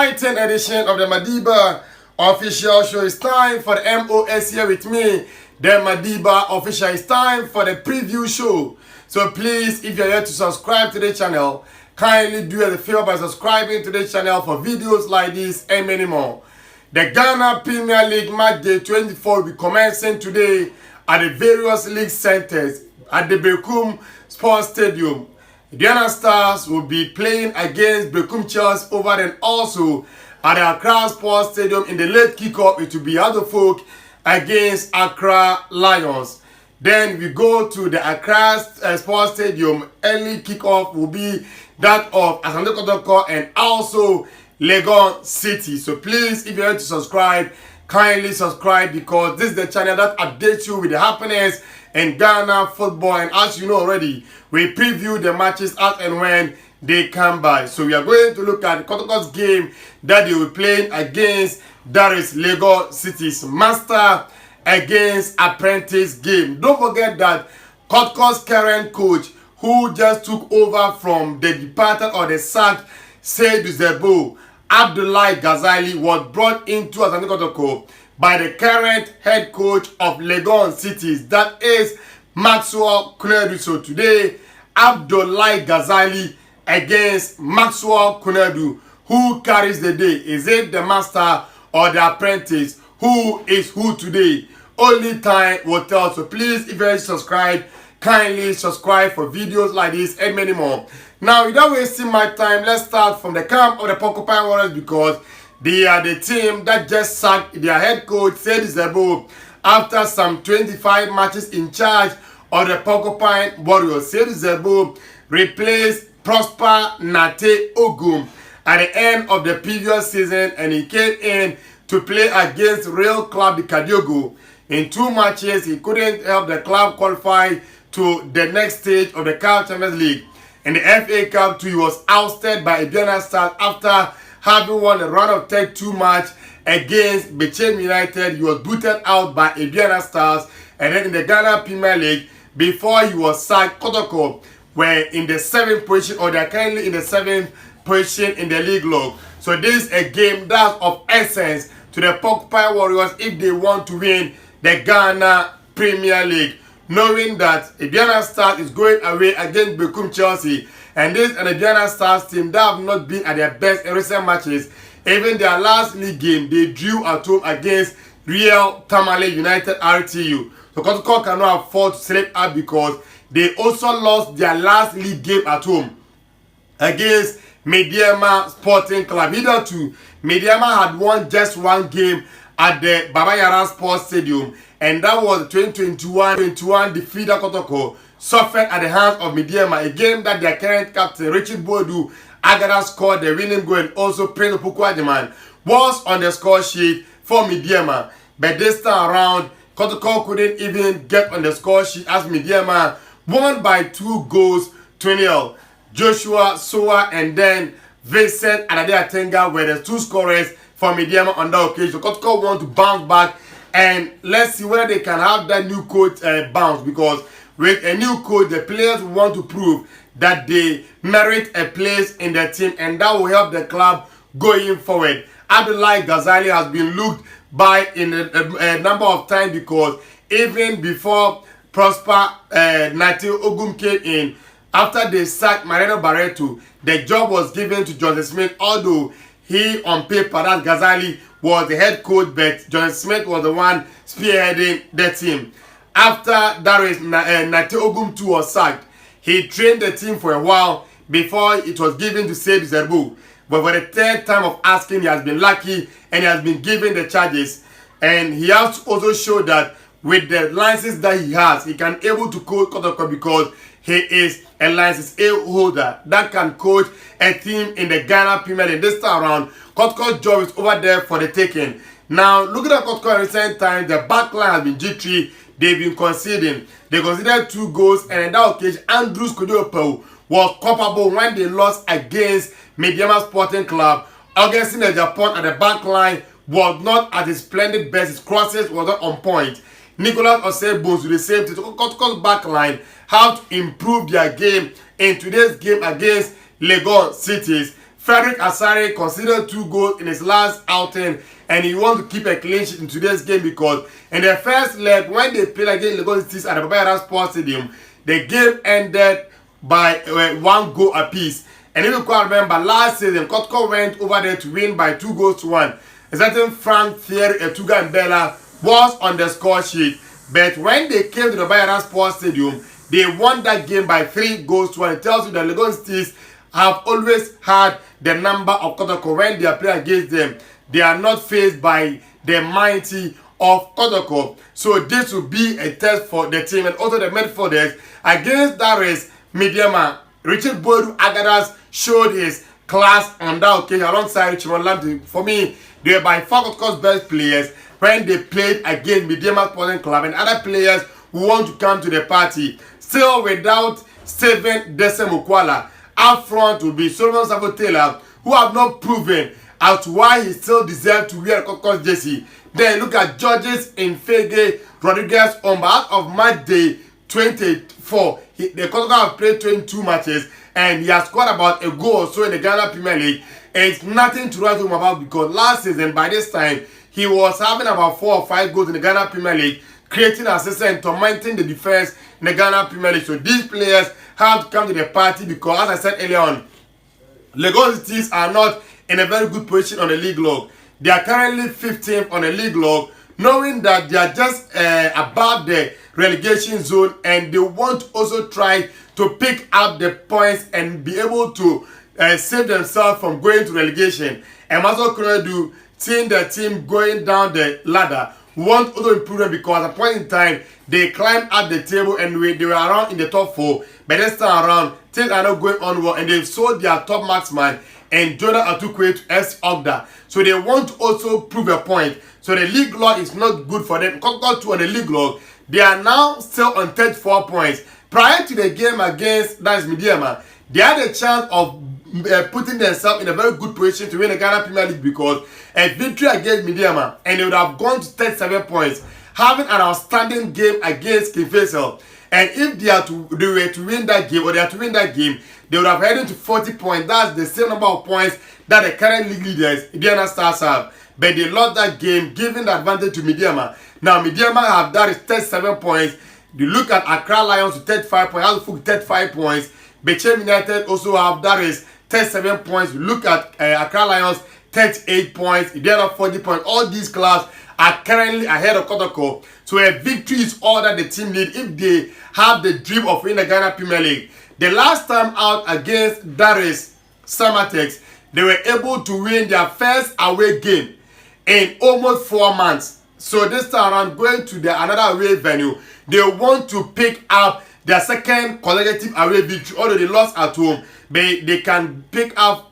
exciting edition of the Madiba official show. It's time for the MOS here with me, the Madiba official. It's time for the preview show. So please, if you're here to subscribe to the channel, kindly do us a favor by subscribing to the channel for videos like this and many more. The Ghana Premier League match day 24 will be commencing today at the various league centers at the Bekum Sports Stadium. The Ghana Stars will be playing against Bekum Chelsea over, and also at the Accra Sports Stadium in the late kickoff it will be Folk against Accra Lions. Then we go to the Accra Sports Stadium. Early kickoff will be that of Asante Kotoko and also Legon City. So please, if you're here to subscribe, kindly subscribe, because this is the channel that updates you with the happenings in Ghana football. And as you know already, we preview the matches as and when they come by. So we are going to look at Kotoko's game that they will be playing against, that is Legon City's Master against Apprentice game. Don't forget that Kotoko's current coach, who just took over from the departed or the sacked Seydou Zerbo, Abdoulaye Ghazali, was brought into Asante Kotoko by the current head coach of Legon Cities, that is Maxwell Kunedu. So today, Abdoulaye Ghazali against Maxwell Kunedu. Who carries the day? Is it the master or the apprentice? Who is who today? Only time will tell. So please, if you are subscribed, kindly subscribe for videos like this and many more. Now, without wasting my time, let's start from the camp of the Porcupine Warriors, because they are the team that just sacked their head coach, Seydou Zerbo, after some 25 matches in charge of the Porcupine Warriors. Seydou Zerbo replaced Prosper Nate Ogum at the end of the previous season, and he came in to play against Real Club de Kadiogo. In 2 matches, he couldn't help the club qualify to the next stage of the CAF Champions League. In the FA Cup too, he was ousted by Ghana Stars after having won a round of 32 match against Bechem United. He was booted out by Ghana Stars. And then in the Ghana Premier League, before he was sacked, Kotoko were in the 7th position, or they are currently in the 7th position in the league log. So this is a game that's of essence to the Porcupine Warriors if they want to win the Ghana Premier League, knowing that Ghana Stars is going away against Bekum Chelsea, and this and the Ghana Stars team that have not been at their best in recent matches. Even their last league game, they drew at home against Real Tamale United RTU. So Kotoko cannot afford to slip up, because they also lost their last league game at home against Mediama Sporting Club. Hitherto, Mediama had won just 1 game at the Baba Yara Sports Stadium, and that was the 2021 defeat that Kotoko suffered at the hands of Mediama, a game that their current captain Richard Bodu Agada scored the winning goal, and also Prince Opukwadiman was on the score sheet for Mediama. But this time around, Kotoko couldn't even get on the score sheet, as Mediama won by 2 goals to 0. Joshua Soa and then Vincent Adade Atenga were the 2 scorers for Mediama on that occasion. Kotoko want to bounce back, and let's see whether they can have that new coach bounce, because with a new coach, the players want to prove that they merit a place in the team, and that will help the club going forward. Abdoulaye Ghazali has been looked by in a number of times, because even before Prosper Nate Ogum came in, after they sacked Mariano Barreto, the job was given to Jonathan Smith, although he on paper, that Ghazali was the head coach, but Jonathan Smith was the one spearheading the team. After Darius Nate Ogum too was sacked, he trained the team for a while before it was given to Seydou Zerbo. But for the 3rd time of asking, he has been lucky and he has been given the charges. And he has to also show that with the license that he has, he can able to coach Kotoko, because he is a license A holder that can coach a team in the Ghana Premier League. This time around, Kotoko's job is over there for the taking. Now, looking at Kotoko in recent times, the back line has been jittery. They've been conceding. They conceded 2 goals, and on that occasion, Andrews Kodiopo was culpable when they lost against Mediama Sporting Club. Augustine Japan at the back line was not at his splendid best. His crosses were not on point. Nicolas Osei-Bones with the same thing. Kotoko's back line have to improve their game in today's game against Legon Cities. Frederick Asare considered 2 goals in his last outing, and he wants to keep a clean sheet in today's game because in the first leg, when they played against Legon Cities at the Babaya Sports Stadium, the game ended by 1 goal apiece. And if you can remember, last season, Kotoko went over there to win by 2 goals to 1. A certain Frank Thierry Etuga and Bella was on the score sheet. But when they came to the Babaya Sports Stadium, they won that game by 3 goals to 1. It tells you that Legon Cities have always had the number of Kotoko when they are playing against them. They are not faced by the mighty of Kotoko. So this will be a test for the team and also the midfielders against Darius Midiama. Richard Bodu Agadas showed his class on that occasion alongside Richmond Lamb. For me, they were by far Kotoko's best players when they played against Midiama Sporting Club and other players who want to come to the party. Still without Steven Desemukwala. Up front will be Solomon Savo-Taylor, who have not proven as to why he still deserves to wear Kotoko's jersey. Then look at Georges Infege Rodriguez on out of match day 24. The Kotoko have played 22 matches and he has scored about a goal or so in the Ghana Premier League. It's nothing to write home about because last season by this time he was having about 4 or 5 goals in the Ghana Premier League, creating assists and tormenting the defense in the Ghana Premier League. So these players have to come to the party because, as I said earlier on, Legon Cities are not in a very good position on the league log. They are currently 15th on the league log, knowing that they are just above the relegation zone and they want to also try to pick up the points and be able to save themselves from going to relegation. And also Kuredu, seeing the team going down the ladder, want also improvement because at a point in time they climbed up the table and they were around in the top 4. But this time around, things are not going on well and they've sold their top marksman and Jonah Atukwe to S. Ogda. So they want to also prove a point. So the league log is not good for them. Kotoko 2 on the league log, they are now still on 34 points. Prior to the game against Midiama, they had a chance of putting themselves in a very good position to win the Ghana Premier League because a victory against Midiama and they would have gone to 37 points, having an outstanding game against King Faisal. And if they were to win that game, or they are to win that game, they would have headed to 40 points. That's the same number of points that the current league leaders, Indiana Stars, have. But they lost that game, giving the advantage to Midiama. Now, Midiama have that is 37 points. You look at Accra Lions with 35 points, Alfuk 35 points. Bechem United also have that is 37 points. You look at Accra Lions, 38 points. Indiana 40 points. All these clubs are currently ahead of Kotoko. So a victory is all that the team need if they have the dream of winning the Ghana Premier League. The last time out against Darius Samatex, they were able to win their first away game in almost 4 months. So this time around, going to another away venue, they want to pick up their second consecutive away victory. Although they lost at home, they can pick up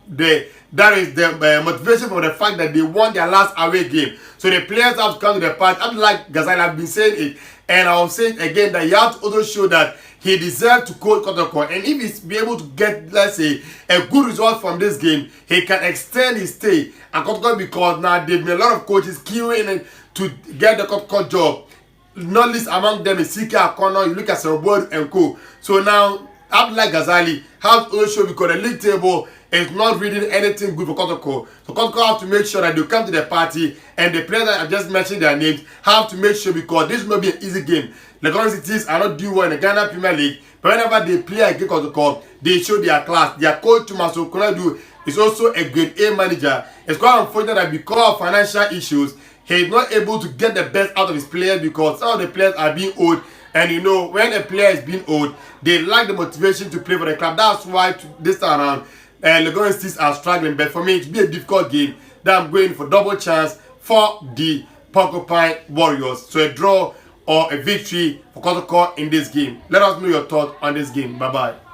that is the motivation for the fact that they won their last away game. So the players have to come to the party. I'm like Gazali, I've been saying it, and I'll say it again that you have to also show that he deserves to coach Kotoko. And if he's be able to get, let's say, a good result from this game, he can extend his stay at Kotoko because now they've been a lot of coaches queuing in to get the Kotoko job. Not least among them is Siki Akono, you look at Serobodu and Co. So now, Abdullah Ghazali have to also show because the league table is not reading anything good for Kotoko. So Kotoko have to make sure that they come to the party and the players that I just mentioned their names have to make sure because this will not be an easy game. Legon Cities are not doing well in the Ghana Premier League, but whenever they play against Kotoko, they show their class. Their coach Tumaso Konadu is also a grade A manager. It's quite unfortunate that because of financial issues, he is not able to get the best out of his players because some of the players are being owed. And you know, when a player is being owed, they lack the motivation to play for the club. That's why this time around, Legon Cities are struggling. But for me, it will be a difficult game that I'm going for double chance for the Porcupine Warriors. So a draw or a victory for Kotoko in this game. Let us know your thoughts on this game. Bye-bye.